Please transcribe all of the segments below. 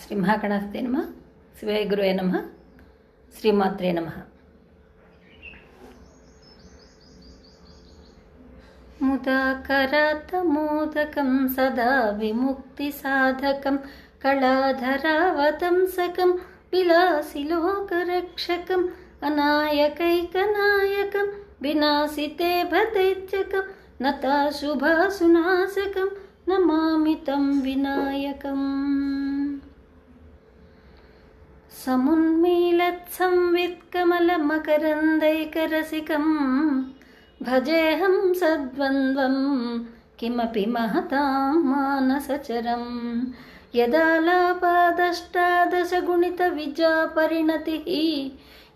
శ్రీ మహాగణాధిపతే నమః. శివాయ గురువే నమః. శ్రీమాత్రే నమః. ముదాకరాతమోదకం సదా విముక్తి సాధకం కళాధరావతంసకం విలాసిలోకరక్షకం అనాయకైకనాయకం వినాశితే భదైత్యకం నతాశుభాసునాశకం నమామి తం వినాయకం. సమున్మీలత్సంవిత్కమలమకరందైకరసికం భజేహం సద్వంద్వం కిమపి మహతాం మానసచరం యదాలాపాదష్టాదశగుణిత విజాపరిణతిః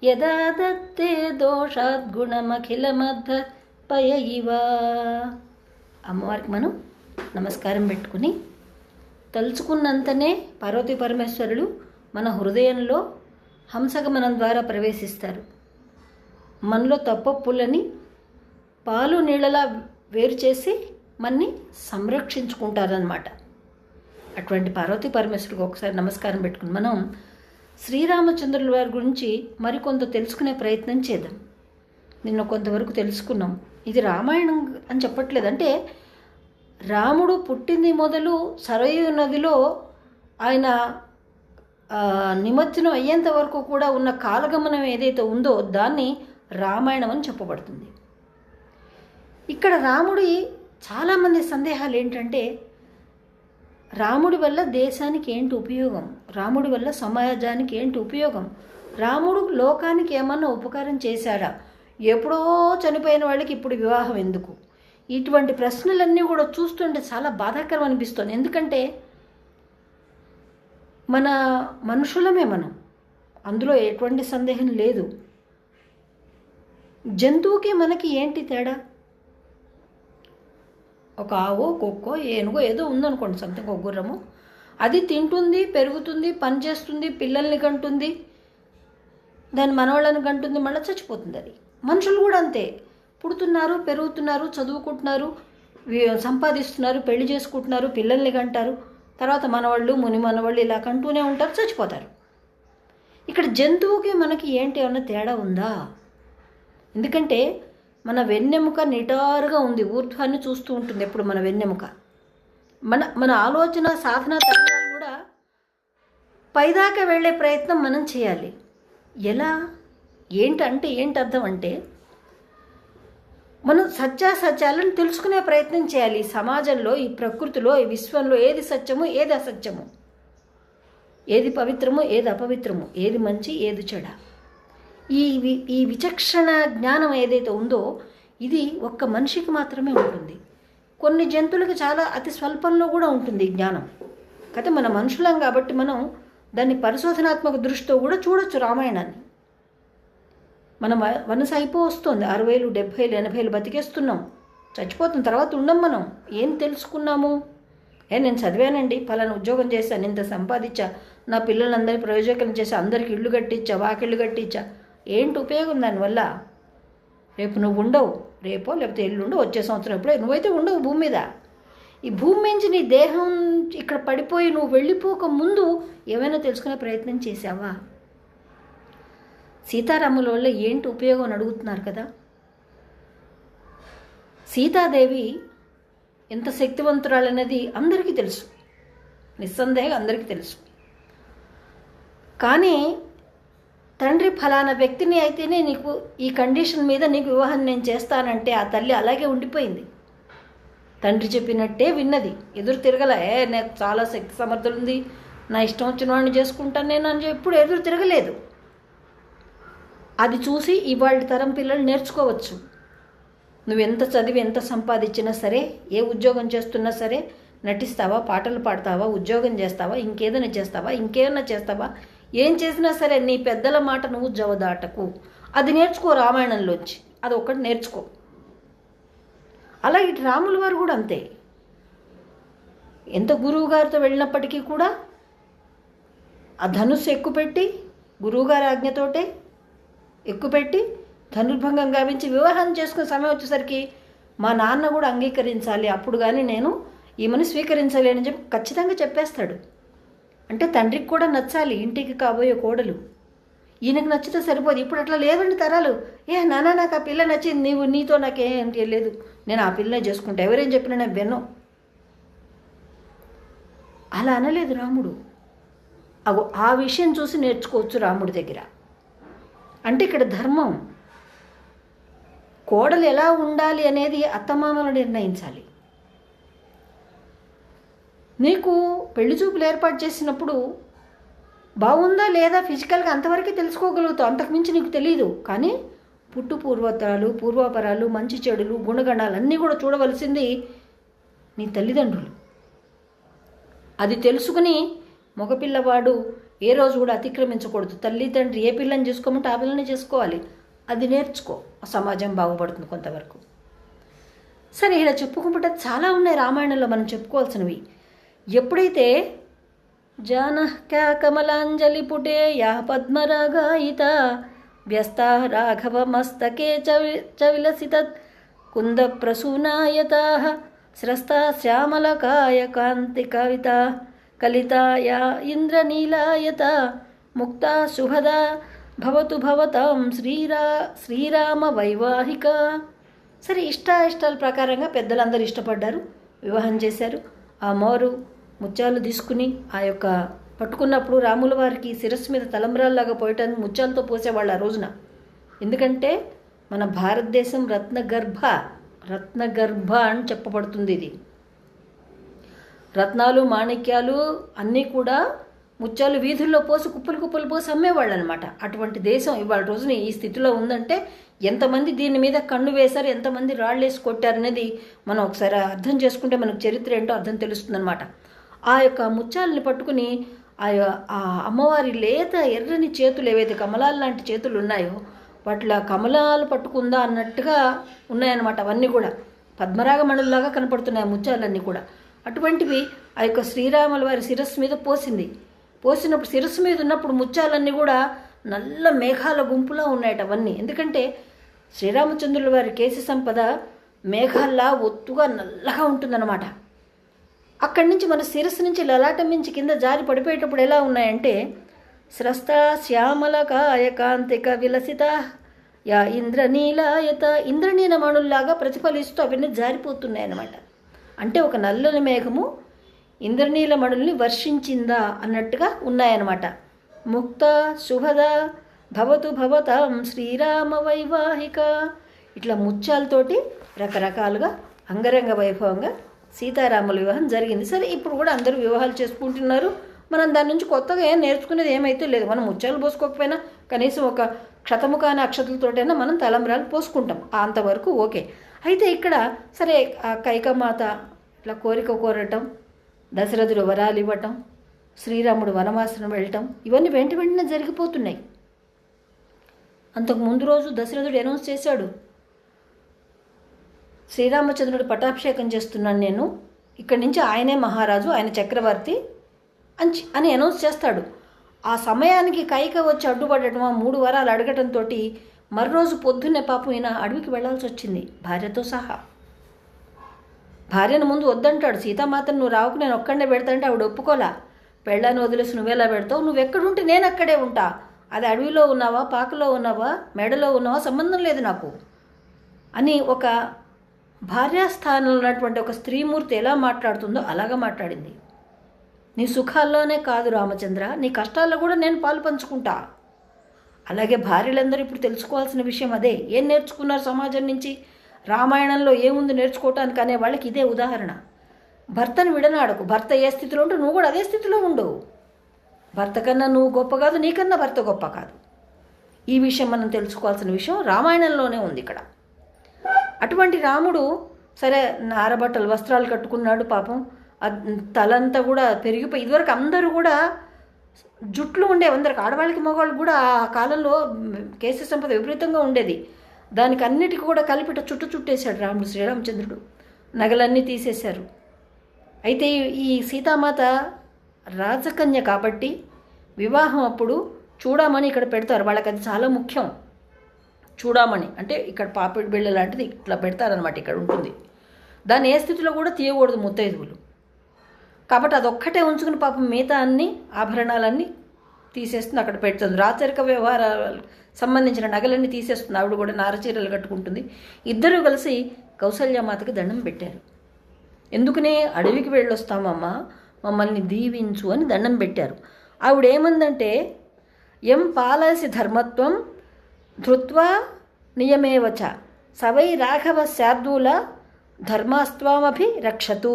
యదా దత్తే దోషాద్గుణమఖిలమధ్వపయ ఇవ. అమ్మవారికి మనం నమస్కారం పెట్టుకుని తలుచుకున్నంతనే పార్వతీ పరమేశ్వరులు మన హృదయంలో హంసగమనం ద్వారా ప్రవేశిస్తారు. మనలో తప్పప్పులని పాలు నీళ్ళలా వేరు చేసి మనని సంరక్షించుకుంటారనమాట. అటువంటి పార్వతీ పరమేశ్వరుడికి ఒకసారి నమస్కారం పెట్టుకుని మనం శ్రీరామచంద్రుల వారి గురించి మరికొంత తెలుసుకునే ప్రయత్నం చేద్దాం. నిన్న కొంతవరకు తెలుసుకున్నాం. ఇది రామాయణం అని చెప్పట్లేదు. అంటే రాముడు పుట్టింది మొదలు సరయూ నదిలో ఆయన నిమజ్జనం అయ్యేంత వరకు కూడా ఉన్న కాలగమనం ఏదైతే ఉందో దాన్ని రామాయణం అని చెప్పబడుతుంది. ఇక్కడ రాముడి చాలామంది సందేహాలు ఏంటంటే, రాముడి వల్ల దేశానికి ఏంటి ఉపయోగం, రాముడి వల్ల సమాజానికి ఏంటి ఉపయోగం, రాముడు లోకానికి ఏమన్నా ఉపకారం చేశాడా, ఎప్పుడో చనిపోయిన వాళ్ళకి ఇప్పుడు వివాహం ఎందుకు, ఇటువంటి ప్రశ్నలన్నీ కూడా చూస్తుంటే చాలా బాధాకరం అనిపిస్తుంది. ఎందుకంటే మన మనుషులమే మనం, అందులో ఎటువంటి సందేహం లేదు. జంతువుకి మనకి ఏంటి తేడా? ఒక ఆవో కుక్కో ఏనుగో ఏదో ఉందనుకోండి, సంథింగ్ ఒక గుర్రము, అది తింటుంది, పెరుగుతుంది, పని చేస్తుంది, పిల్లల్ని కంటుంది, దాని మనవాళ్ళని కంటుంది, మళ్ళీ చచ్చిపోతుంది. అది మనుషులు కూడా అంతే, పుడుతున్నారు, పెరుగుతున్నారు, చదువుకుంటున్నారు, సంపాదిస్తున్నారు, పెళ్లి చేసుకుంటున్నారు, పిల్లల్ని కంటారు, తర్వాత మనవాళ్ళు ముని మనవాళ్ళు ఇలా కంటూనే ఉంటారు, చచ్చిపోతారు. ఇక్కడ జంతువుకి మనకి ఏంటి ఏమన్నా తేడా ఉందా? ఎందుకంటే మన వెన్నెముక నిటారుగా ఉంది, ఊర్ధ్వాన్ని చూస్తూ ఉంటుంది ఎప్పుడు మన వెన్నెముక. మన ఆలోచన సాధన తరంగాలు కూడా పైదాకా వెళ్ళే ప్రయత్నం మనం చేయాలి. ఎలా? ఏంటంటే ఏంటి అర్థం అంటే, మనం సత్యాసత్యాలను తెలుసుకునే ప్రయత్నం చేయాలి. ఈ సమాజంలో, ఈ ప్రకృతిలో, ఈ విశ్వంలో ఏది సత్యము, ఏది అసత్యము, ఏది పవిత్రము, ఏది అపవిత్రము, ఏది మంచి, ఏది చెడ, ఈ విచక్షణ జ్ఞానం ఏదైతే ఉందో ఇది ఒక్క మనిషికి మాత్రమే ఉంటుంది. కొన్ని జంతువులకు చాలా అతి స్వల్పంలో కూడా ఉంటుంది ఈ జ్ఞానం. అయితే మన మనుషులం కాబట్టి మనం దాన్ని పరిశోధనాత్మక దృష్టితో కూడా చూడొచ్చు రామాయణాన్ని. మనం వనసు వస్తుంది, 60,000, 70,000, 80,000 బతికేస్తున్నాం, చచ్చిపోతున్న తర్వాత ఉండం. మనం ఏం తెలుసుకున్నాము? నేను చదివానండి, పలానా ఉద్యోగం చేశాను, ఇంత సంపాదించా, నా పిల్లలందరినీ ప్రయోజకం చేసి అందరికి ఇళ్ళు కట్టించా, వాకిళ్ళు కట్టించా, ఏంటి ఉపయోగం దానివల్ల? రేపు నువ్వు ఉండవు, రేపో లేకపోతే ఎల్లుండో, వచ్చే సంవత్సరం ఎప్పుడో నువ్వైతే ఉండవు భూమి మీద. ఈ భూమి నుంచి నీ దేహం ఇక్కడ పడిపోయి నువ్వు వెళ్ళిపోక ముందు ఏమైనా తెలుసుకునే ప్రయత్నం చేసావా? సీతారాముల వల్ల ఏంటి ఉపయోగం అని అడుగుతున్నారు కదా. సీతాదేవి ఎంత శక్తివంతురాలనేది అందరికీ తెలుసు, నిస్సందేహంగా అందరికీ తెలుసు. కానీ తండ్రి ఫలానా వ్యక్తిని అయితేనే నీకు ఈ కండిషన్ మీద నీకు వివాహం నేను చేస్తానంటే ఆ తల్లి అలాగే ఉండిపోయింది. తండ్రి చెప్పినట్టే విన్నది, ఎదురు తిరగల. నాకు చాలా శక్తి సమర్థులు ఉంది, నా ఇష్టం వచ్చిన వాడిని చేసుకుంటాను నేను అని ఎప్పుడు ఎదురు తిరగలేదు. అది చూసి ఇవాళ తరం పిల్లలు నేర్చుకోవచ్చు. నువ్వు ఎంత చదివి ఎంత సంపాదించినా సరే, ఏ ఉద్యోగం చేస్తున్నా సరే, నటిస్తావా, పాటలు పాడతావా, ఉద్యోగం చేస్తావా, ఇంకేదైనా చేస్తావా, ఇంకేమైనా చేస్తావా, ఏం చేసినా సరే నీ పెద్దల మాట నువ్వు జవదాటకు. అది నేర్చుకో రామాయణంలోంచి, అది ఒకటి నేర్చుకో. అలా ఇటు రాముల వారు కూడా అంతే. ఎంత గురువు గారితో వెళ్ళినప్పటికీ కూడా ఆ ధనుస్సు ఎక్కుపెట్టి, గురువుగారి ఆజ్ఞతోటే ఎక్కుపెట్టి ధనుర్భంగం గావించి వివాహం చేసుకునే సమయం వచ్చేసరికి మా నాన్న కూడా అంగీకరించాలి, అప్పుడు కానీ నేను ఈమెను స్వీకరించాలి అని చెప్పి ఖచ్చితంగా చెప్పేస్తాడు. అంటే తండ్రికి కూడా నచ్చాలి, ఇంటికి కాబోయే కోడలు. ఈయనకు నచ్చితే సరిపోదు. ఇప్పుడు అట్లా లేవండి తరాలు. నాన్న నాకు ఆ పిల్ల నచ్చింది, నీతో నాకేంటి లేదు, నేను ఆ పిల్లనే చేసుకుంటా, ఎవరేం చెప్పినా నేను వినను. అలా అనలేదు రాముడు. ఆ విషయం చూసి నేర్చుకోవచ్చు రాముడి దగ్గర. అంటే ఇక్కడ ధర్మం, కోడలు ఎలా ఉండాలి అనేది అత్తమామలు నిర్ణయించాలి. నీకు పెళ్లి చూపులు ఏర్పాటు చేసినప్పుడు బాగుందా లేదా ఫిజికల్గా అంతవరకే తెలుసుకోగలుగుతావు, అంతకుమించి నీకు తెలియదు. కానీ పూర్వాపరాలు, మంచి చెడులు, గుణగణాలు అన్నీ కూడా చూడవలసింది నీ తల్లిదండ్రులు. అది తెలుసుకుని మగపిల్లవాడు ఏ రోజు కూడా అతిక్రమించకూడదు. తల్లి తండ్రి ఏ పిల్లని చేసుకోమంటే ఆ పిల్లని చేసుకోవాలి. అది నేర్చుకో, సమాజం బాగుపడుతుంది కొంతవరకు. సరే, ఇలా చెప్పుకుంటే చాలా ఉన్నాయి రామాయణంలో మనం చెప్పుకోవాల్సినవి. ఎప్పుడైతే జానః కమలాంజలి పుటే యా పద్మరాగాయిత వ్యస్త రాఘవ మస్తకే చ విలసిత కుంద ప్రసూనాయతా స్రస్త శ్యామలకాయ కాంతి కవిత కలితాయ ఇంద్రనీలాయత ముక్త శుభదా భవతు భవతాం శ్రీరామ వైవాహిక. సరే, ఇష్టాల ప్రకారంగా పెద్దలందరూ ఇష్టపడ్డారు, వివాహం చేశారు. ఆ మోరు ముత్యాలు తీసుకుని ఆ యొక్క పట్టుకున్నప్పుడు రాముల వారికి శిరస్సు మీద తలంబ్రాల్లాగా పోయటానికి ముత్యాలతో పోసేవాళ్ళు ఆ రోజున. ఎందుకంటే మన భారతదేశం రత్నగర్భ అని చెప్పబడుతుంది. ఇది రత్నాలు, మాణిక్యాలు అన్నీ కూడా ముత్యాలు వీధుల్లో పోసి కుప్పలు పోసి అమ్మేవాళ్ళు అనమాట. అటువంటి దేశం ఇవాళ రోజున ఈ స్థితిలో ఉందంటే ఎంతమంది దీని మీద కన్ను వేశారు, ఎంతమంది రాళ్ళేసి కొట్టారనేది మనం ఒకసారి అర్థం చేసుకుంటే మనకు చరిత్ర ఏంటో అర్థం తెలుస్తుందన్నమాట. ఆ యొక్క ముత్యాలని పట్టుకుని ఆ అమ్మవారి లేత ఎర్రని చేతులు ఏవైతే కమలాలు లాంటి చేతులు ఉన్నాయో వాటిలో కమలాలు పట్టుకుందా అన్నట్టుగా ఉన్నాయన్నమాట. అవన్నీ కూడా పద్మరాగమణుల్లాగా కనపడుతున్నాయి ముత్యాలన్నీ కూడా. అటువంటివి ఆ యొక్క శ్రీరాముల వారి శిరస్సు మీద పోసినప్పుడు శిరస్సు మీద ఉన్నప్పుడు ముత్యాలన్నీ కూడా నల్ల మేఘాల గుంపులా ఉన్నాయట అవన్నీ. ఎందుకంటే శ్రీరామచంద్రుల వారి కేశ సంపద మేఘాల్లా ఒత్తుగా నల్లగా ఉంటుందన్నమాట. అక్కడి నుంచి మన శిరస్సు నుంచి లలాటం నుంచి కింద జారి పడిపోయేటప్పుడు ఎలా ఉన్నాయంటే స్రస్త శ్యామలకాయ కాంతిక విలసిత యా ఇంద్రనీలాయత ఇంద్రనీలమణుల్లాగా ప్రతిఫలిస్తూ అవన్నీ జారిపోతున్నాయి అన్నమాట. అంటే ఒక నల్లని మేఘము ఇంద్రనీలమణుల్ని వర్షించిందా అన్నట్టుగా ఉన్నాయన్నమాట. ముక్త శుభద భవతు భవతాం శ్రీరామ వైవాహిక. ఇట్లా ముత్యాలతోటి రకరకాలుగా అంగరంగ వైభవంగా సీతారాముల వివాహం జరిగింది. సరే, ఇప్పుడు కూడా అందరూ వివాహాలు చేసుకుంటున్నారు. మనం దాని నుంచి కొత్తగా ఏం నేర్చుకునేది ఏమైతే లేదు. మనం ముత్యాలు పోసుకోకపోయినా కనీసం ఒక క్షతము కాని అక్షతలతోటైనా మనం తలంబ్రాలు పోసుకుంటాం, అంతవరకు ఓకే. అయితే ఇక్కడ సరే, ఆ కైకమాత ఇట్లా కోరిక కోరటం, దశరథుడు వరాలు ఇవ్వటం, శ్రీరాముడు వనవాసనం వెళ్ళటం, ఇవన్నీ వెంటనే జరిగిపోతున్నాయి. అంతకు ముందు రోజు దశరథుడు అనౌన్స్ చేశాడు, శ్రీరామచంద్రుడు పట్టాభిషేకం చేస్తున్నాను నేను, ఇక్కడి నుంచి ఆయనే మహారాజు, ఆయన చక్రవర్తి అని అనౌన్స్ చేస్తాడు. ఆ సమయానికి కైక వచ్చి అడ్డుపడటం, 3 వరాలు అడగటంతో మరోజు పొద్దున్నే పాపం ఈయన అడవికి వెళ్లాల్సి వచ్చింది భార్యతో సహా. భార్యను ముందు వద్దంటాడు, సీతామాతను నువ్వు రావుకు నేను ఒక్కడే పెడతాంటే ఆవిడ ఒప్పుకోలా. పెళ్ళాన్ని వదిలేసి నువ్వెలా పెడతావు, నువ్వు ఎక్కడుంటే నేను అక్కడే ఉంటా, అది అడవిలో ఉన్నావా, పాకలో ఉన్నావా, మెడలో ఉన్నావా, సంబంధం లేదు నాకు అని ఒక భార్యాస్థానంలో ఉన్నటువంటి ఒక స్త్రీమూర్తి ఎలా మాట్లాడుతుందో అలాగా మాట్లాడింది. నీ సుఖాల్లోనే కాదు రామచంద్ర, నీ కష్టాల్లో కూడా నేను పాలు పంచుకుంటా. అలాగే భార్యలందరూ ఇప్పుడు తెలుసుకోవాల్సిన విషయం అదే. ఏం నేర్చుకున్నారు సమాజం నుంచి, రామాయణంలో ఏముంది నేర్చుకోవటానికి అనే వాళ్ళకి ఇదే ఉదాహరణ. భర్తను విడనాడకు, భర్త ఏ స్థితిలో ఉంటే నువ్వు కూడా అదే స్థితిలో ఉండు. భర్త కన్నా నువ్వు గొప్ప కాదు, నీకన్నా భర్త గొప్ప కాదు. ఈ విషయం మనం తెలుసుకోవాల్సిన విషయం రామాయణంలోనే ఉంది ఇక్కడ. అటువంటి రాముడు సరే నారబట్టలు వస్త్రాలు కట్టుకున్నాడు. పాపం తలంతా కూడా పెరిగిపోయి, ఇదివరకు అందరూ కూడా జుట్లు ఉండేవి, అందరికి ఆడవాళ్ళకి మగవాళ్ళు కూడా ఆ కాలంలో కేశ సంపద విపరీతంగా ఉండేది. దానికి అన్నిటికీ కూడా కలిపిట చుట్టేశాడు రాముడు, శ్రీరామచంద్రుడు. నగలన్నీ తీసేశారు. అయితే ఈ సీతామాత రాజకన్య కాబట్టి వివాహం అప్పుడు చూడమని ఇక్కడ పెడతారు. వాళ్ళకి అది చాలా ముఖ్యం. చూడమని అంటే ఇక్కడ పాపిడి బిళ్ళ లాంటిది ఇట్లా పెడతారనమాట, ఇక్కడ ఉంటుంది. దాన్ని ఏ స్థితిలో కూడా తీయకూడదు ముత్తైదువులు. కాబట్టి అదొక్కటే ఉంచుకుని పాపం మిగతా అన్ని ఆభరణాలన్నీ తీసేస్తుంది, అక్కడ పెడుతుంది. రాచరిక వ్యవహారాలకు సంబంధించిన నగలన్నీ తీసేస్తుంది. ఆవిడ కూడా నారచీరలు కట్టుకుంటుంది. ఇద్దరూ కలిసి కౌసల్యమాతకి దండం పెట్టారు. ఎందుకనే అడవికి వెళ్ళొస్తామమ్మా, మమ్మల్ని దీవించు అని దండం పెట్టారు. ఆవిడ ఏమందంటే, ఎం పాలసి ధర్మత్వం ధృత్వా నియమేవచ సవై రాఘవ శార్దూల ధర్మాస్త్వామభి రక్షతు.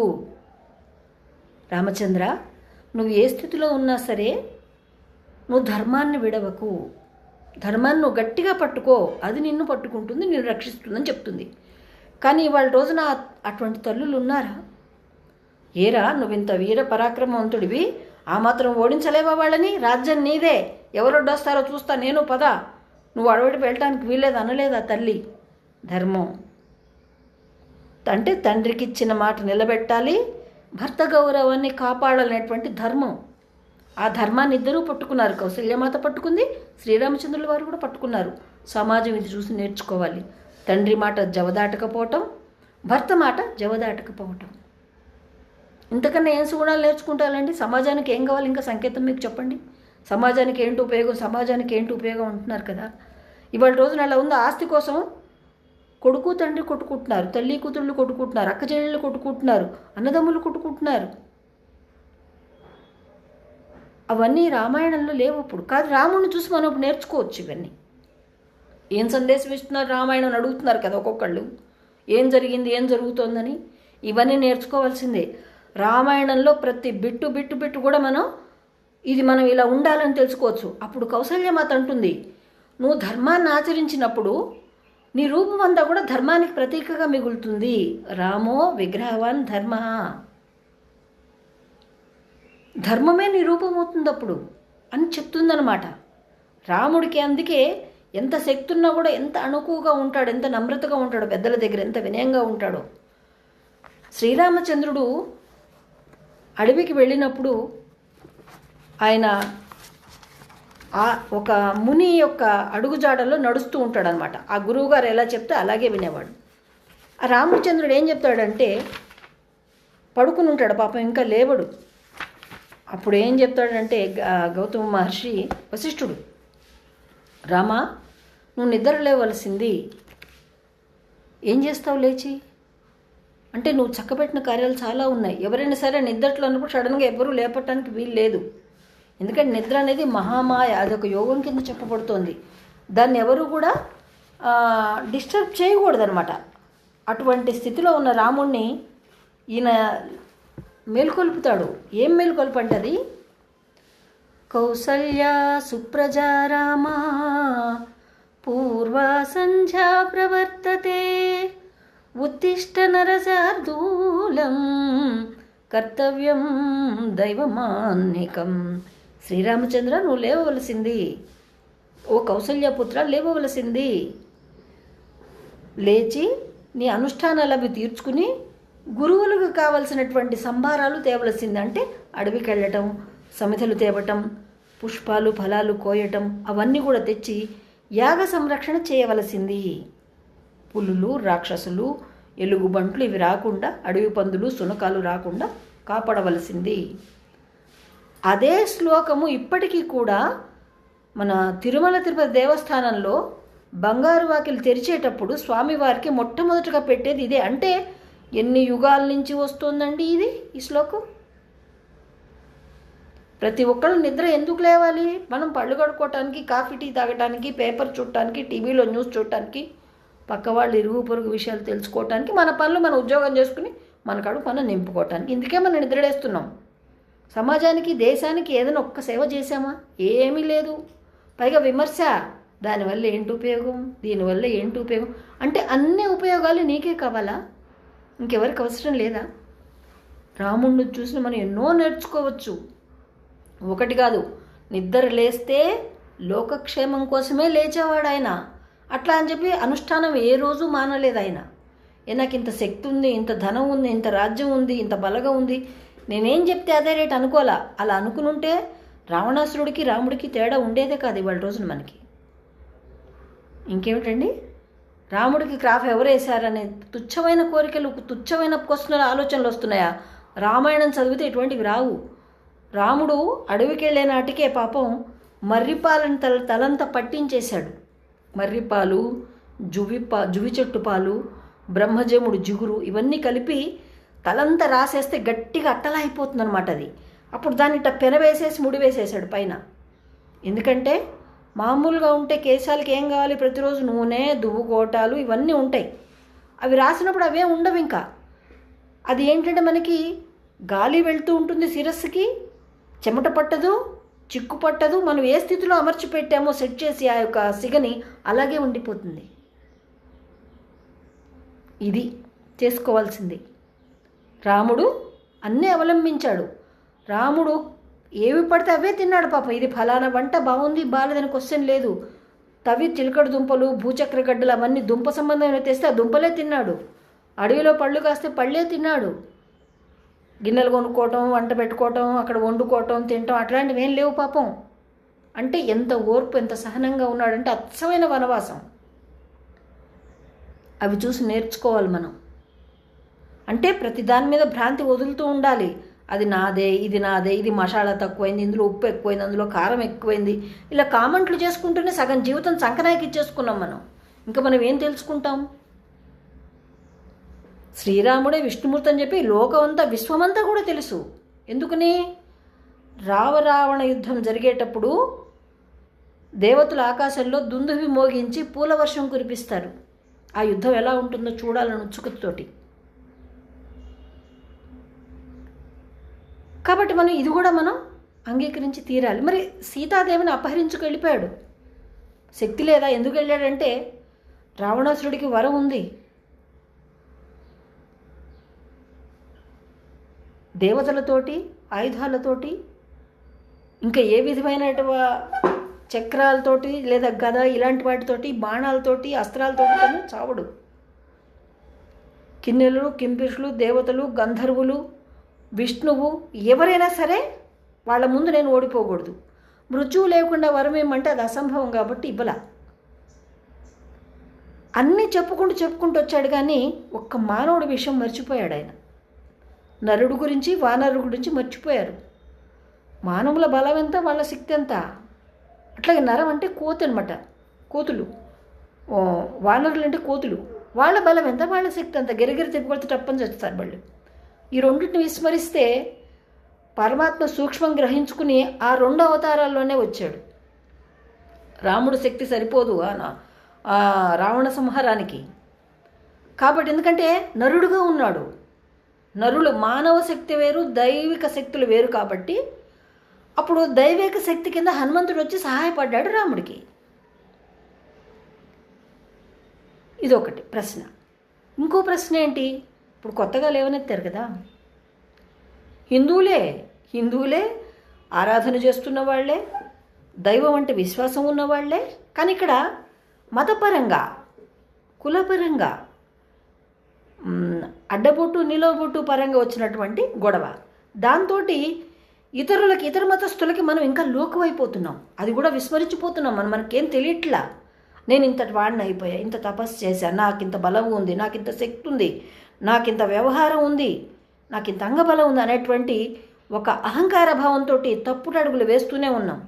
రామచంద్ర, నువ్వు ఏ స్థితిలో ఉన్నా సరే నువ్వు ధర్మాన్ని విడవకు, ధర్మాన్ని నువ్వు గట్టిగా పట్టుకో, అది నిన్ను పట్టుకుంటుంది, నిన్ను రక్షిస్తుందని చెప్తుంది. కానీ ఇవాళ రోజున అటువంటి తల్లులు ఉన్నారా? ఏరా, నువ్వు ఇంత వీర పరాక్రమవంతుడివి, ఆ మాత్రం ఓడించలేవా వాళ్ళని? రాజ్యం నీదే, ఎవరొడ్డొస్తారో చూస్తా నేను, పద, నువ్వు అడవిడి వెళ్ళటానికి వీల్లేదు అనలేదా తల్లి? ధర్మం అంటే తండ్రికి ఇచ్చిన మాట నిలబెట్టాలి, భర్త గౌరవాన్ని కాపాడాలనేటువంటి ధర్మం. ఆ ధర్మాన్ని ఇద్దరూ పట్టుకున్నారు. కౌసల్యమాత పట్టుకుంది, శ్రీరామచంద్రుల వారు కూడా పట్టుకున్నారు. సమాజం ఇది చూసి నేర్చుకోవాలి. తండ్రి మాట జవదాటకపోవటం, భర్త మాట జవదాటకపోవటం. ఇంతకన్నా ఏం సుగుణాలు నేర్చుకుంటారండి? సమాజానికి ఏం కావాలి? ఇంకా సంకేతం మీకు చెప్పండి. సమాజానికి ఏంటి ఉపయోగం, సమాజానికి ఏంటి ఉపయోగం అంటున్నారు కదా. ఇవాళ రోజున అలా ఉంది. ఆస్తి కోసం కొడుకు తండ్రి కొట్టుకుంటున్నారు, తల్లి కూతుళ్ళు కొట్టుకుంటున్నారు, అక్క చెల్లెళ్ళు కొట్టుకుంటున్నారు, అన్నదమ్ములు కొట్టుకుంటున్నారు. అవన్నీ రామాయణంలో లేవు అప్పుడు. కాదు, రాముడిని చూసి మనం ఇప్పుడు నేర్చుకోవచ్చు. ఇవన్నీ ఏం సందేశం ఇస్తున్నారు రామాయణం అని అడుగుతున్నారు కదా ఒక్కొక్కళ్ళు. ఏం జరిగింది, ఏం జరుగుతోందని ఇవన్నీ నేర్చుకోవాల్సిందే. రామాయణంలో ప్రతి బిట్టు బిట్టు బిట్టు కూడా మనం ఇలా ఉండాలని తెలుసుకోవచ్చు. అప్పుడు కౌసల్యమాత అంటుంది, నువ్వు ధర్మాన్ని ఆచరించినప్పుడు నీ రూపం అంతా కూడా ధర్మానికి ప్రతీకగా మిగులుతుంది. రామో విగ్రహవాన్ ధర్మ, ధర్మమే నీ రూపం అవుతుంది అప్పుడు అని చెప్తుందనమాట. రాముడికి అందుకే ఎంత శక్తి ఉన్నా కూడా ఎంత అణుకుగా ఉంటాడు, ఎంత నమ్రతగా ఉంటాడు, పెద్దల దగ్గర ఎంత వినయంగా ఉంటాడో. శ్రీరామచంద్రుడు అడవికి వెళ్ళినప్పుడు ఆయన ఒక ముని యొక్క అడుగుజాడల్లో నడుస్తూ ఉంటాడనమాట. ఆ గురువుగారు ఎలా చెప్తే అలాగే వినేవాడు. ఆ రామచంద్రుడు ఏం చెప్తాడంటే, పడుకుని ఉంటాడు పాపం, ఇంకా లేవడు. అప్పుడు ఏం చెప్తాడంటే గౌతమ మహర్షి వశిష్ఠుడు, రామా, నువ్వు నిద్ర లేవలసింది, ఏం చేస్తావు లేచి అంటే, నువ్వు చక్కబెట్టిన కార్యాలు చాలా ఉన్నాయి. ఎవరైనా సరే నిద్రట్లో అన్నప్పుడు సడన్గా ఎవరూ లేపటానికి వీలు లేదు. ఎందుకంటే నిద్ర అనేది మహామాయ, అదొక యోగం కింద చెప్పబడుతోంది. దాన్ని ఎవరు కూడా డిస్టర్బ్ చేయకూడదనమాట. అటువంటి స్థితిలో ఉన్న రాముణ్ణి ఈయన మేల్కొల్పుతాడు. ఏం మేల్కొల్పు అంటే అది, కౌసల్య సుప్రజా రామ పూర్వ సంధ్యా ప్రవర్తతే ఉత్తిష్ట నరశార్దూలం కర్తవ్యం దైవమాన్నికం. శ్రీరామచంద్ర, నువ్వు లేవవలసింది, ఓ కౌసల్యపుత్ర లేవవలసింది, లేచి నీ అనుష్ఠానాలు అవి తీర్చుకుని గురువులకు కావలసినటువంటి సంభారాలు తేవలసింది. అంటే అడవికి వెళ్ళటం, సమిధలు తేవటం, పుష్పాలు ఫలాలు కోయటం, అవన్నీ కూడా తెచ్చి యాగ సంరక్షణ చేయవలసింది. పులులు, రాక్షసులు, ఎలుగుబంట్లు ఇవి రాకుండా, అడవి పందులు, సునకాలు రాకుండా కాపాడవలసింది. అదే శ్లోకము ఇప్పటికీ కూడా మన తిరుమల తిరుపతి దేవస్థానంలో బంగారు వాకిలు తెరిచేటప్పుడు స్వామివారికి మొట్టమొదటిగా పెట్టేది ఇదే. అంటే ఎన్ని యుగాల నుంచి వస్తుందండి ఈ శ్లోకం. ప్రతి ఒక్కళ్ళు నిద్ర ఎందుకు లేవాలి? మనం పళ్ళు కడుక్కోవటానికి, కాఫీ టీ తాగటానికి, పేపర్ చూడటానికి, టీవీలో న్యూస్ చూడటానికి, పక్క వాళ్ళు ఇరుగు పొరుగు విషయాలు తెలుసుకోవటానికి, మన పనులు మన ఉద్యోగం చేసుకుని మన కడుపు మనం నింపుకోవటానికి. ఇందుకే మనం నిద్రలేస్తున్నాం. సమాజానికి, దేశానికి ఏదైనా ఒక్క సేవ చేశామా? ఏమీ లేదు. పైగా విమర్శ, దానివల్ల ఏంటి ఉపయోగం, దీనివల్ల ఏంటి ఉపయోగం అంటే అన్ని ఉపయోగాలు నీకే కావాలా? ఇంకెవరికి అవసరం లేదా? రాముడిని చూసి మనం ఎన్నో నేర్చుకోవచ్చు. ఒకటి కాదు, నిద్ర లేస్తే లోకక్షేమం కోసమే లేచేవాడు ఆయన. అట్లా అని చెప్పి అనుష్ఠానం ఏ రోజు మానలేదు ఆయన. నాకు ఇంత శక్తి ఉంది, ఇంత ధనం ఉంది, ఇంత రాజ్యం ఉంది, ఇంత బలగం ఉంది, నేనేం చెప్తే అదే రేటు అనుకోలా. అలా అనుకునుంటే రావణాసురుడికి రాముడికి తేడా ఉండేదే కాదు ఇవాళ రోజున మనకి. ఇంకేమిటండి, రాముడికి క్రాఫ్ ఎవరు వేశారనే తుచ్చమైన కోరికలు, తుచ్చమైన క్వశ్చన్లు, ఆలోచనలు వస్తున్నాయా? రామాయణం చదివితే ఇటువంటివి రావు. రాముడు అడవికి వెళ్ళే నాటికే పాపం మర్రిపాలను తలంతా పట్టించేశాడు. మర్రిపాలు, జువి చెట్టు పాలు, బ్రహ్మజముడు జిగురు ఇవన్నీ కలిపి తలంతా రాసేస్తే గట్టిగా అట్టలా అయిపోతుంది అనమాట అది. అప్పుడు దాన్ని ఇట్లా పెనవేసేసి ముడివేసేసాడు పైన. ఎందుకంటే మామూలుగా ఉంటే కేశాలకి ఏం కావాలి, ప్రతిరోజు నూనె, దువ్వుకోటాలు ఇవన్నీ ఉంటాయి. అవి రాసినప్పుడు అవే ఉండవు. ఇంకా అది ఏంటంటే మనకి గాలి వెళ్తూ ఉంటుంది, శిరస్సుకి చెమట పట్టదు, చిక్కు పట్టదు. మనం ఏ స్థితిలో అమర్చి పెట్టామో సెట్ చేసి ఆ యొక్క సిగని అలాగే ఉండిపోతుంది. ఇది చేసుకోవాల్సింది. రాముడు అన్నీ అవలంబించాడు. రాముడు ఏవి పడితే అవే తిన్నాడు పాపం. ఇది ఫలానా వంట బాగుంది బాలేదని క్వశ్చన్ లేదు. తవి చిలకడ దుంపలు, భూచక్ర గడ్డలు అవన్నీ దుంప సంబంధమైన తెస్తే ఆ దుంపలే తిన్నాడు. అడవిలో పళ్ళు కాస్తే పళ్ళే తిన్నాడు. గిన్నెలు కొనుక్కోవటం, వంట పెట్టుకోవటం, అక్కడ వండుకోవటం, తినటం అట్లాంటివి ఏం లేవు పాపం. అంటే ఎంత ఓర్పు, ఎంత సహనంగా ఉన్నాడంటే అచ్చమైన వనవాసం. అవి చూసి నేర్చుకోవాలి మనం. అంటే ప్రతి దాని మీద భ్రాంతి వదులుతూ ఉండాలి. అది నాదే, ఇది నాదే, ఇది మసాలా తక్కువైంది, ఇందులో ఉప్పు ఎక్కువైంది, అందులో కారం ఎక్కువైంది, ఇలా కామెంట్లు చేసుకుంటూనే సగం జీవితం సంకనాయకి ఇచ్చేసుకున్నాం మనం. ఇంకా మనం ఏం తెలుసుకుంటాం? శ్రీరాముడే విష్ణుమూర్తి అని చెప్పి లోకమంతా, విశ్వమంతా కూడా తెలుసు. ఎందుకని? రావరావణ యుద్ధం జరిగేటప్పుడు దేవతలు ఆకాశంలో దుందువి మోగించి పూల వర్షం కురిపిస్తారు. ఆ యుద్ధం ఎలా ఉంటుందో చూడాలని ఉత్సుకతతోటి. కాబట్టి మనం ఇది కూడా మనం అంగీకరించి తీరాలి. మరి సీతాదేవిని అపహరించుకు వెళ్ళిపోయాడు. శక్తి లేదా? ఎందుకు వెళ్ళాడంటే రావణాసురుడికి వరం ఉంది. దేవతలతోటి, ఆయుధాలతోటి, ఇంకా ఏ విధమైన చక్రాలతోటి లేదా గద ఇలాంటి వాటితోటి, బాణాలతోటి, అస్త్రాలతోటి తను చావడు. కిన్నెలు, కింపిషులు, దేవతలు, గంధర్వులు, విష్ణువు ఎవరైనా సరే వాళ్ళ ముందు నేను ఓడిపోకూడదు. మృత్యువు లేకుండా వరం ఏమంటే అది అసంభవం కాబట్టి ఇవ్వల. అన్నీ చెప్పుకుంటూ వచ్చాడు. కానీ ఒక్క మానవుడి విషయం మర్చిపోయాడు ఆయన. నరుడు గురించి, వానరుడు గురించి మర్చిపోయారు. మానవుల బలం ఎంత, వాళ్ళ శక్తి ఎంత. అట్లాగే నరం అంటే కోతి అనమాట, కోతులు. వానరులు అంటే కోతులు. వాళ్ళ బలం ఎంత, వాళ్ళ శక్తి ఎంత. గిరగిరి తిప్పకొడితే తప్పని చేస్తారు వాళ్ళు. ఈ రెండింటిని విస్మరిస్తే పరమాత్మ సూక్ష్మం గ్రహించుకుని ఆ 2 అవతారాల్లోనే వచ్చాడు. రాముడు శక్తి సరిపోదు ఆ రావణ సంహారానికి. కాబట్టి ఎందుకంటే నరుడుగా ఉన్నాడు. నరులు మానవ శక్తి వేరు, దైవిక శక్తులు వేరు. కాబట్టి అప్పుడు దైవిక శక్తి కింద హనుమంతుడు వచ్చి సహాయపడ్డాడు రాముడికి. ఇదొకటి ప్రశ్న. ఇంకో ప్రశ్న ఏంటి? ఇప్పుడు కొత్తగా లేవనెత్తారు కదా, హిందువులే ఆరాధన చేస్తున్న వాళ్ళే, దైవం అంటే విశ్వాసం ఉన్నవాళ్లే. కానీ ఇక్కడ మతపరంగా, కులపరంగా, అడ్డబొట్టు నిలవబొట్టు పరంగా వచ్చినటువంటి గొడవ. దాంతో ఇతర మతస్థులకి మనం ఇంకా లోకువైపోతున్నాం. అది కూడా విస్మరించిపోతున్నాం. మనకేం తెలియట్లా. నేను ఇంతటి వాడిని అయిపోయా, ఇంత తపస్సు చేశాను, నాకు ఇంత బలం ఉంది, నాకు ఇంత శక్తి ఉంది, నాకు ఇంత వ్యవహారం ఉంది, నాకు ఇంత అంగబలం ఉంది అనేటువంటి ఒక అహంకార భావంతో తప్పుడు అడుగులు వేస్తూనే ఉన్నాం.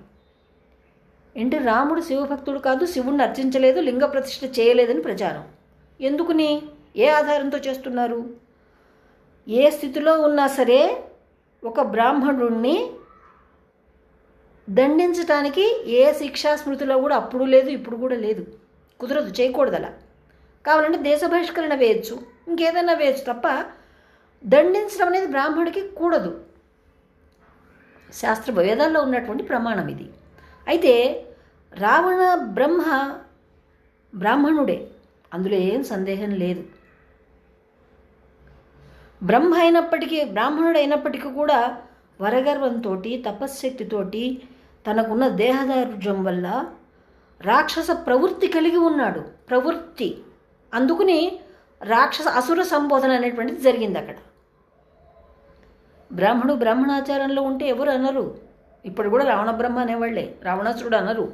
ఏంటి? రాముడు శివభక్తుడు కాదు, శివుణ్ణి అర్చించలేదు, లింగ ప్రతిష్ఠ చేయలేదని ప్రచారం. ఎందుకుని? ఏ ఆధారంతో చేస్తున్నారు? ఏ స్థితిలో ఉన్నా సరే ఒక బ్రాహ్మణుడిని దండించడానికి ఏ శిక్షా స్మృతిలో కూడా అప్పుడు లేదు, ఇప్పుడు కూడా లేదు. కుదరదు, చేయకూడదు. అలా కావాలంటే దేశ బహిష్కరణ వేయచ్చు, ఇంకేదైనా వేయచ్చు తప్ప దండించడం అనేది బ్రాహ్మణుడికి కూడదు. శాస్త్ర వేదాల్లో ఉన్నటువంటి ప్రమాణం ఇది. అయితే రావణ బ్రాహ్మణుడే, అందులో ఏం సందేహం లేదు. బ్రాహ్మణుడు అయినప్పటికీ కూడా వరగర్వంతో, తపశ్శక్తితోటి, తనకున్న దేహదారుఢ్యం వల్ల రాక్షస ప్రవృత్తి కలిగి ఉన్నాడు. ప్రవృత్తి అందుకుని అసుర సంబోధన అనేటువంటిది జరిగింది అక్కడ. బ్రాహ్మణాచారంలో ఉంటే ఎవరు అనరు. ఇప్పుడు కూడా రావణ బ్రహ్మ అనేవాళ్లే, రావణాసురుడు అనరు.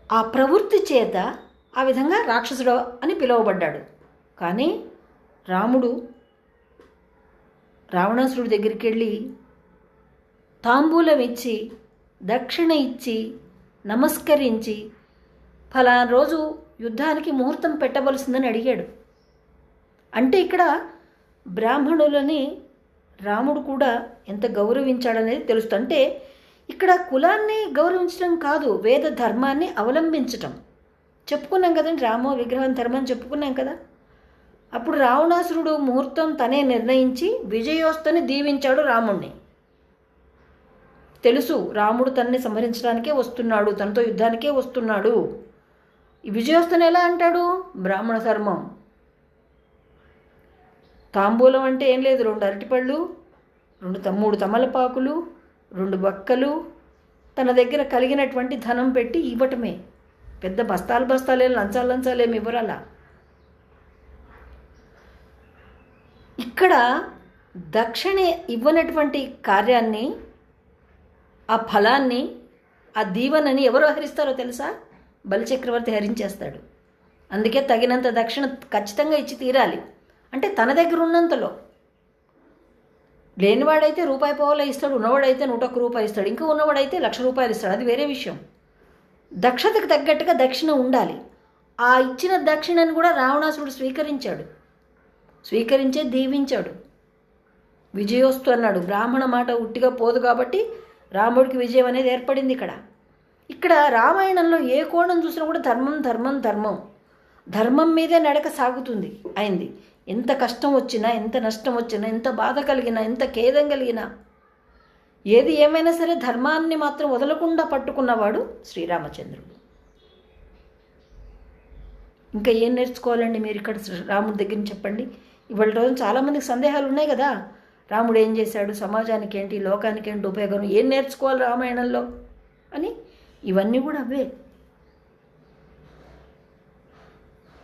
ఆ ప్రవృత్తి చేత ఆ విధంగా రాక్షసుడు అని పిలువబడ్డాడు. కానీ రాముడు రావణాసురుడి దగ్గరికి వెళ్ళి తాంబూలం ఇచ్చి దక్షిణ ఇచ్చి నమస్కరించి ఫలానా రోజు యుద్ధానికి ముహూర్తం పెట్టవలసిందని అడిగాడు. అంటే ఇక్కడ బ్రాహ్మణులని రాముడు కూడా ఎంత గౌరవించాడనేది తెలుస్తుంది. అంటే ఇక్కడ కులాన్ని గౌరవించడం కాదు, వేద ధర్మాన్ని అవలంబించటం. చెప్పుకున్నాం కదండి, రామో విగ్రహం ధర్మం చెప్పుకున్నాం కదా. అప్పుడు రావణాసురుడు ముహూర్తం తనే నిర్ణయించి విజయోస్తని దీవించాడు రాముణ్ణి. తెలుసు రాముడు తనని సంహరించడానికే వస్తున్నాడు, తనతో యుద్ధానికే వస్తున్నాడు. ఈ విజయోస్తని ఎలా అంటాడు? బ్రాహ్మణ ధర్మం. తాంబూలం అంటే ఏం లేదు, 2 అరటిపళ్ళు, 3 తమలపాకులు, 2 బక్కలు, తన దగ్గర కలిగినటువంటి ధనం పెట్టి ఇవ్వటమే. పెద్ద బస్తాలేం లంచాలేమి ఇవ్వరాలా. ఇక్కడ దక్షిణ ఇవ్వనటువంటి కార్యాన్ని, ఆ ఫలాన్ని, ఆ దీవెనని ఎవరు హరిస్తారో తెలుసా? బలిచక్రవర్తి హరించేస్తాడు. అందుకే తగినంత దక్షిణ ఖచ్చితంగా ఇచ్చి తీరాలి. అంటే తన దగ్గర ఉన్నంతలో. లేనివాడైతే ₹1 ఇస్తాడు, ఉన్నవాడైతే ₹101 ఇస్తాడు, ఇంకా ఉన్నవాడైతే ₹1,00,000 ఇస్తాడు, అది వేరే విషయం. దక్షతకు తగ్గట్టుగా దక్షిణ ఉండాలి. ఆ ఇచ్చిన దక్షిణను కూడా రావణాసురుడు స్వీకరించే దీవించాడు. విజయోస్తు అన్నాడు. బ్రాహ్మణ మాట ఉట్టిగా పోదు కాబట్టి రాముడికి విజయం అనేది ఏర్పడింది. ఇక్కడ రామాయణంలో ఏ కోణం చూసినా కూడా ధర్మం మీదే నడక సాగుతుంది అయింది. ఎంత కష్టం వచ్చినా, ఎంత నష్టం వచ్చినా, ఎంత బాధ కలిగినా, ఎంత ఖేదం కలిగినా, ఏది ఏమైనా సరే ధర్మాన్ని మాత్రం వదలకుండా పట్టుకున్నవాడు శ్రీరామచంద్రుడు. ఇంకా ఏం నేర్చుకోవాలండి మీరు ఇక్కడ రాముడి దగ్గర నుంచి చెప్పండి. ఇవాళ రోజు చాలామందికి సందేహాలు ఉన్నాయి కదా, రాముడు ఏం చేశాడు, సమాజానికి ఏంటి, లోకానికి ఏంటి ఉపయోగం, ఏం నేర్చుకోవాలి రామాయణంలో అని. ఇవన్నీ కూడా అవే.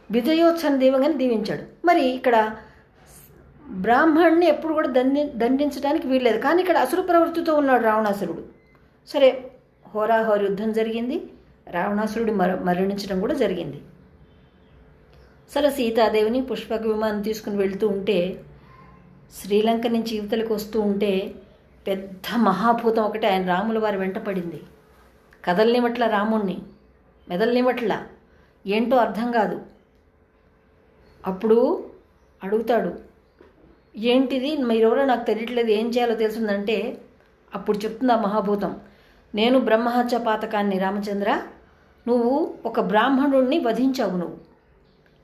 విజయోత్సవం దీవంగానే దీవించాడు. మరి ఇక్కడ బ్రాహ్మణ్ణి ఎప్పుడు కూడా దండించడానికి వీల్లేదు. కానీ ఇక్కడ అసురు ప్రవృత్తితో ఉన్నాడు రావణాసురుడు. సరే, హోరాహోరి యుద్ధం జరిగింది, రావణాసురుడు మరణించడం కూడా జరిగింది. సరే, సీతాదేవిని పుష్పక విమానం తీసుకుని వెళ్తూ ఉంటే, శ్రీలంక నుంచి యువతలకు వస్తూ ఉంటే పెద్ద మహాభూతం ఒకటి ఆయన రాముల వారి వెంట పడింది. కదలనివట్ల రాముణ్ణి, మెదలనివట్ల, ఏంటో అర్థం కాదు. అప్పుడు అడుగుతాడు, ఏంటిది, మీరెవరో నాకు తెలియట్లేదు, ఏం చేయాలో తెలుసుందంటే అప్పుడు చెప్తుంది ఆ మహాభూతం, నేను బ్రహ్మహత్య పాతకాన్ని రామచంద్ర, నువ్వు ఒక బ్రాహ్మణుడిని వధించావు. నువ్వు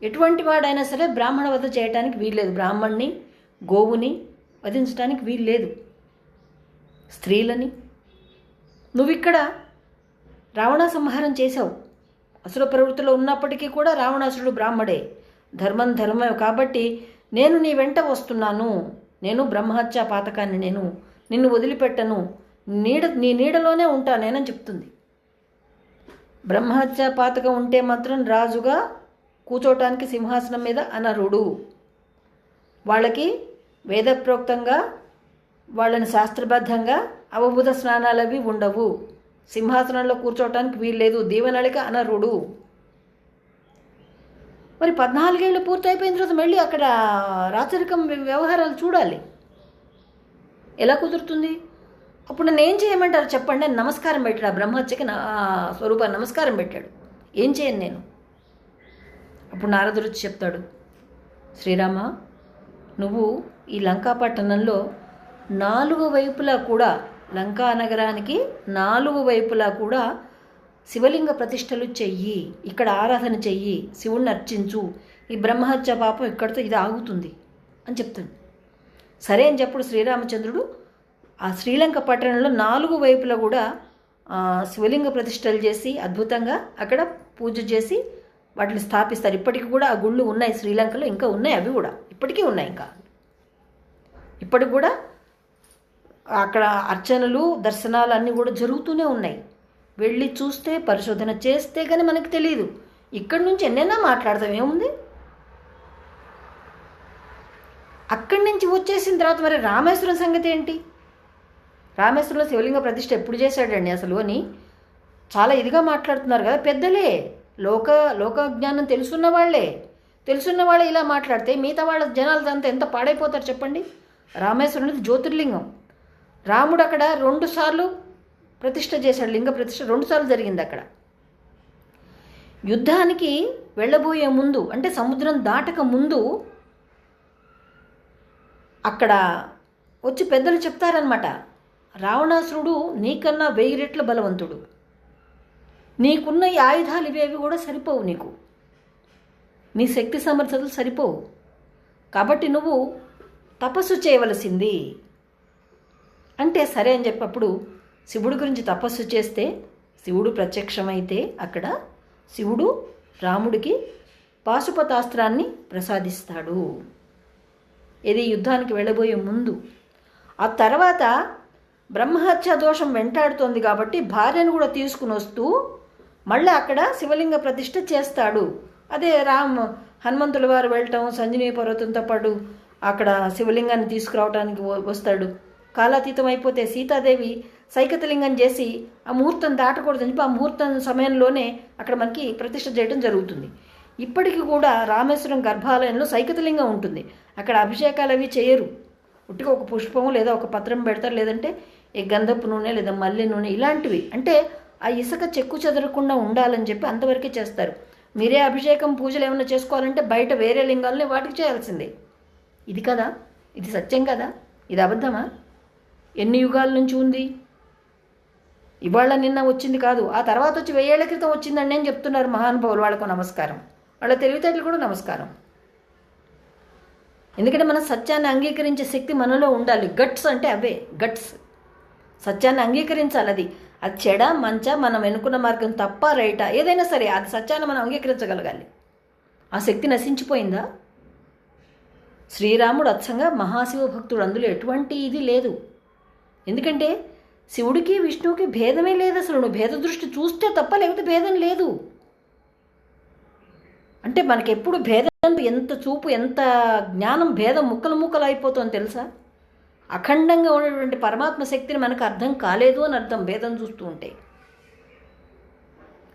ఎటువంటి వాడైనా సరే బ్రాహ్మణ వధ చేయటానికి వీల్లేదు, బ్రాహ్మణ్ణి గోవుని వధించడానికి వీల్లేదు, స్త్రీలని. నువ్విక్కడ రావణ సంహారం చేశావు. అసుర ప్రవృత్తిలో ఉన్నప్పటికీ కూడా రావణాసురుడు బ్రాహ్మడే, ధర్మమే కాబట్టి నేను నీ వెంట వస్తున్నాను, నేను బ్రహ్మహత్య పాతకాన్ని, నేను నిన్ను వదిలిపెట్టను, నీ నీడలోనే ఉంటానేనని చెప్తుంది. బ్రహ్మహత్య పాతకం ఉంటే మాత్రం రాజుగా కూర్చోటానికి సింహాసనం మీద అనర్హుడు. వాళ్ళకి వేదప్రోక్తంగా, వాళ్ళని శాస్త్రబద్ధంగా అవబుధ స్నానాలు అవి ఉండవు, సింహాసనంలో కూర్చోవటానికి వీల్లేదు, దీవెనళిక అనర్హుడు. మరి 14 ఏళ్ళు పూర్తయిపోయిన తర్వాత మళ్ళీ అక్కడ రాచరికం వ్యవహారాలు చూడాలి, ఎలా కుదురుతుంది? అప్పుడు నన్ను ఏం చేయమంటారు చెప్పండి అని నమస్కారం పెట్టాడు. ఆ బ్రహ్మహత్యకి స్వరూపాన్ని నమస్కారం పెట్టాడు. ఏం చేయను నేను? అప్పుడు నారదుడు వచ్చి చెప్తాడు, శ్రీరామ, నువ్వు ఈ లంకాపట్టణంలో 4 వైపులా కూడా, లంకా నగరానికి 4 వైపులా కూడా శివలింగ ప్రతిష్టలు చెయ్యి, ఇక్కడ ఆరాధన చెయ్యి, శివుణ్ణి అర్చించు, ఈ బ్రహ్మహత్య పాపం ఇక్కడితో ఇది ఆగుతుంది అని చెప్తాడు. సరే అని చెప్పుడు శ్రీరామచంద్రుడు ఆ శ్రీలంక పట్టణంలో 4 వైపులా కూడా శివలింగ ప్రతిష్టలు చేసి అద్భుతంగా అక్కడ పూజ చేసి వాటిని స్థాపిస్తారు. ఇప్పటికి కూడా ఆ గుళ్ళు ఉన్నాయి శ్రీలంకలో, ఇంకా ఉన్నాయి, అవి కూడా ఇప్పటికీ ఉన్నాయి. ఇంకా ఇప్పటికి కూడా అక్కడ అర్చనలు, దర్శనాలు అన్నీ కూడా జరుగుతూనే ఉన్నాయి. వెళ్ళి చూస్తే, పరిశోధన చేస్తే కానీ మనకు తెలియదు. ఇక్కడి నుంచి ఎన్నైనా మాట్లాడతాం, ఏముంది? అక్కడి నుంచి వచ్చేసిన తర్వాత మరి రామేశ్వరం సంగతి ఏంటి? రామేశ్వరంలో శివలింగ ప్రతిష్ఠ ఎప్పుడు చేశాడండి అసలు అని చాలా ఇదిగా మాట్లాడుతున్నారు కదా పెద్దలే, లోక జ్ఞానం తెలుసున్న వాళ్ళే ఇలా మాట్లాడితే మిగతా వాళ్ళ జనాలు అంతా ఎంత పాడైపోతారు చెప్పండి. రామేశ్వరం అనేది జ్యోతిర్లింగం. రాముడు అక్కడ 2 సార్లు ప్రతిష్ఠ చేశాడు, లింగ ప్రతిష్ఠ 2 సార్లు జరిగింది అక్కడ. యుద్ధానికి వెళ్ళబోయే ముందు, అంటే సముద్రం దాటక ముందు అక్కడ వచ్చి పెద్దలు చెప్తారనమాట, రావణాసురుడు నీకన్నా 1000 రెట్ల బలవంతుడు, నీకున్న ఈ ఆయుధాలు ఇవేవి కూడా సరిపోవు, నీ శక్తి సమర్థతలు సరిపోవు, కాబట్టి నువ్వు తపస్సు చేయవలసింది అంటే సరే అని చెప్పప్పుడు శివుడి గురించి తపస్సు చేస్తే శివుడు ప్రత్యక్షమైతే అక్కడ శివుడు రాముడికి పాశుపతాస్త్రాన్ని ప్రసాదిస్తాడు. ఇది యుద్ధానికి వెళ్ళబోయే ముందు. ఆ తర్వాత బ్రహ్మహత్య దోషం వెంటాడుతోంది కాబట్టి భార్యను కూడా తీసుకుని వస్తూ మళ్ళీ అక్కడ శివలింగ ప్రతిష్ఠ చేస్తాడు. అదే హనుమంతుల వారు వెళ్ళటం, సంజీవి పర్వతంతో పాటు అక్కడ శివలింగాన్ని తీసుకురావడానికి వస్తాడు. కాలాతీతం అయిపోతే సీతాదేవి సైకతలింగం చేసి ఆ ముహూర్తం దాటకూడదని చెప్పి ఆ ముహూర్తం సమయంలోనే అక్కడ మనకి ప్రతిష్ఠ చేయడం జరుగుతుంది. ఇప్పటికీ కూడా రామేశ్వరం గర్భాలయంలో సైకతలింగం ఉంటుంది. అక్కడ అభిషేకాలు అవి చేయరు, ఉట్టిగా ఒక పుష్పము లేదా ఒక పత్రం పెడతారు, లేదంటే ఈ గంధపు నూనె లేదా మల్లె నూనె ఇలాంటివి, అంటే ఆ ఇసుక చెక్కు చెదరకుండా ఉండాలని చెప్పి అంతవరకే చేస్తారు. మీరే అభిషేకం పూజలు ఏమైనా చేసుకోవాలంటే బయట వేరే లింగాలని వాటికి చేయాల్సిందే. ఇది కదా, ఇది సత్యం కదా, ఇది అబద్ధమా? ఎన్ని యుగాల నుంచి ఉంది, ఇవాళ నిన్న వచ్చింది కాదు, ఆ తర్వాత వచ్చి 1000 ఏళ్ల క్రితం వచ్చిందండి అని చెప్తున్నారు మహానుభావులు. వాళ్ళకు నమస్కారం, వాళ్ళ తెలివితేటలు కూడా నమస్కారం. ఎందుకంటే మన సత్యాన్ని అంగీకరించే శక్తి మనలో ఉండాలి. గట్స్ అంటే అవే గట్స్, సత్యాన్ని అంగీకరించాలి. అది చెడ మంచ, మనం ఎన్నుకున్న మార్గం తప్ప రైటా, ఏదైనా సరే అది సత్యాన్ని మనం అంగీకరించగలగాలి. ఆ శక్తి నశించిపోయిందా? శ్రీరాముడు అచ్చంగా మహాశివ భక్తుడు, అందులో ఎటువంటి ఇది లేదు. ఎందుకంటే శివుడికి విష్ణువుకి భేదమే లేదు అసలు. నువ్వు భేద దృష్టి చూస్తే తప్ప, లేకపోతే భేదం లేదు. అంటే మనకెప్పుడు భేదం, ఎంత చూపు, ఎంత జ్ఞానం, భేదం ముక్కలు అయిపోతుంది తెలుసా? అఖండంగా ఉన్నటువంటి పరమాత్మ శక్తిని మనకు అర్థం కాలేదు అని అర్థం భేదం చూస్తూ ఉంటే.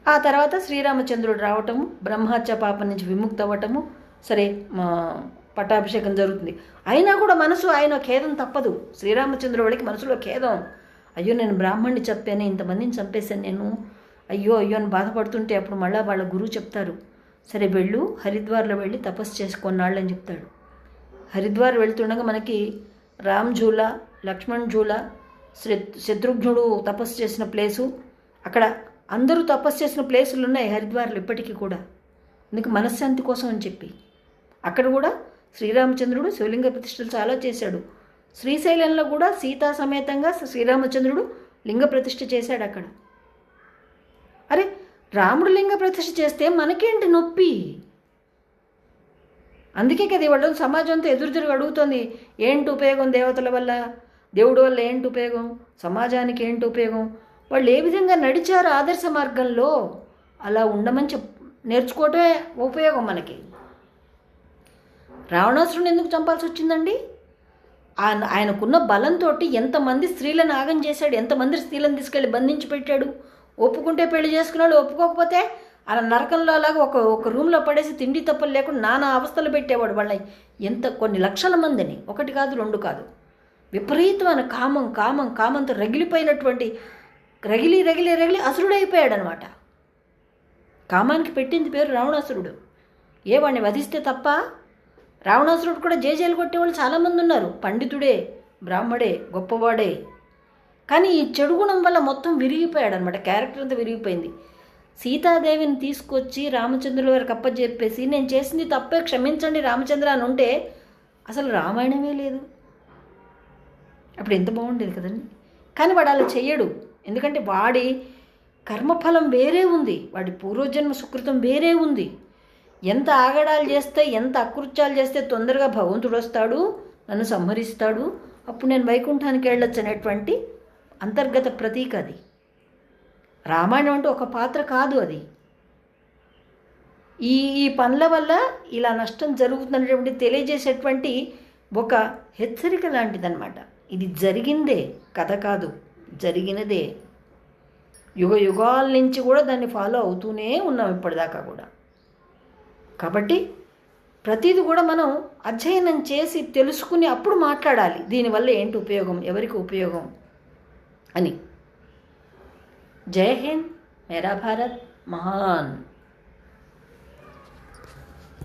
ఆ తర్వాత శ్రీరామచంద్రుడు రావటము, బ్రహ్మహత్య పాపం నుంచి విముక్తి అవ్వటము, సరే పట్టాభిషేకం జరుగుతుంది. అయినా కూడా మనసు ఆయన ఖేదం తప్పదు. శ్రీరామచంద్రుడికి మనసులో ఖేదం, అయ్యో నేను బ్రాహ్మణ్ణి చంపాను, ఇంతమందిని చంపేశాను నేను, అయ్యో అని బాధపడుతుంటే అప్పుడు మళ్ళీ వాళ్ళ గురువు చెప్తారు, సరే వెళ్ళు హరిద్వార్లో వెళ్ళి తపస్సు చేసుకున్నాళ్ళు అని చెప్తాడు. హరిద్వార్ వెళ్తుండగా మనకి రామ్ జూలా, లక్ష్మణ్ జూలా, శత్రుఘ్నుడు తపస్సు చేసిన ప్లేసు, అక్కడ అందరూ తపస్సు చేసిన ప్లేసులు ఉన్నాయి హరిద్వార్లో ఇప్పటికీ కూడా. ఎందుకు? మనశ్శాంతి కోసం అని చెప్పి. అక్కడ కూడా శ్రీరామచంద్రుడు శివలింగ ప్రతిష్టలు చాలా చేశాడు. శ్రీశైలంలో కూడా సీతా సమేతంగా శ్రీరామచంద్రుడు లింగ ప్రతిష్ఠ చేశాడు అక్కడ. అరే రాముడు లింగ ప్రతిష్ఠ చేస్తే మనకేంటి నొప్పి? అందుకే కదా ఇవాళ సమాజంతో ఎదురు అడుగుతోంది, ఏంటి ఉపయోగం దేవతల వల్ల, దేవుడి వల్ల ఏంటి ఉపయోగం, సమాజానికి ఏంటి ఉపయోగం? వాళ్ళు ఏ విధంగా నడిచారు ఆదర్శ మార్గంలో అలా ఉండమని నేర్చుకోవటమే ఉపయోగం మనకి. రావణాసురుని ఎందుకు చంపాల్సి వచ్చిందండి? ఆయనకున్న బలంతో ఎంతమంది స్త్రీలను ఆగం చేశాడు, ఎంతమంది స్త్రీలను తీసుకెళ్ళి బంధించి పెట్టాడు. ఒప్పుకుంటే పెళ్లి చేసుకున్నాడు, ఒప్పుకోకపోతే అలా నరకంలో అలాగా ఒక రూమ్లో పడేసి తిండి తప్పలు లేకుండా నానా అవస్థలు పెట్టేవాడు. వాళ్ళ కొన్ని లక్షల మందిని, 1 కాదు 2 కాదు, విపరీతమైన కామంతో రగిలిపోయినటువంటి రగిలి అసురుడైపోయాడు అనమాట. కామానికి పెట్టింది పేరు రావణాసురుడు. వాడిని వధిస్తే తప్ప? రావణాసురుడు కూడా జేజేలు కొట్టేవాళ్ళు చాలామంది ఉన్నారు, పండితుడే, బ్రాహ్మడే, గొప్పవాడే. కానీ ఈ చెడు గుణం వల్ల మొత్తం విరిగిపోయాడు అనమాట, క్యారెక్టర్ అంతా విరిగిపోయింది. సీతాదేవిని తీసుకొచ్చి రామచంద్రుల వారికి అప్పచెప్పేసి నేను చేసింది తప్పే, క్షమించండి రామచంద్ర అని ఉంటే అసలు రామాయణమే లేదు. అప్పుడు ఎంత బాగుండేది కదండి. కానీ వాడు అలా చెయ్యడు, ఎందుకంటే వాడి కర్మఫలం వేరే ఉంది, వాడి పూర్వజన్మ సుకృతం వేరే ఉంది. ఎంత ఆగడాలు చేస్తే, ఎంత అకృత్యాలు చేస్తే తొందరగా భగవంతుడు వస్తాడు, నన్ను సంహరిస్తాడు, అప్పుడు నేను వైకుంఠానికి వెళ్ళొచ్చు అనేటువంటి అంతర్గత ప్రతీక అది. రామాయణం అంటే ఒక పాత్ర కాదు, అది ఈ పనుల వల్ల ఇలా నష్టం జరుగుతున్నటువంటి తెలియజేసేటువంటి ఒక హెచ్చరిక లాంటిదన్నమాట. ఇది జరిగిందే, కథ కాదు, జరిగినదే. యుగాల నుంచి కూడా దాన్ని ఫాలో అవుతూనే ఉన్నాం ఇప్పటిదాకా కూడా. కాబట్టి ప్రతిదీ కూడా మనం అధ్యయనం చేసి తెలుసుకుని అప్పుడు మాట్లాడాలి. దీనివల్ల ఏంటి ఉపయోగం, ఎవరికి ఉపయోగం అని. జై హింద్, మేరా భారత్ మహాన్.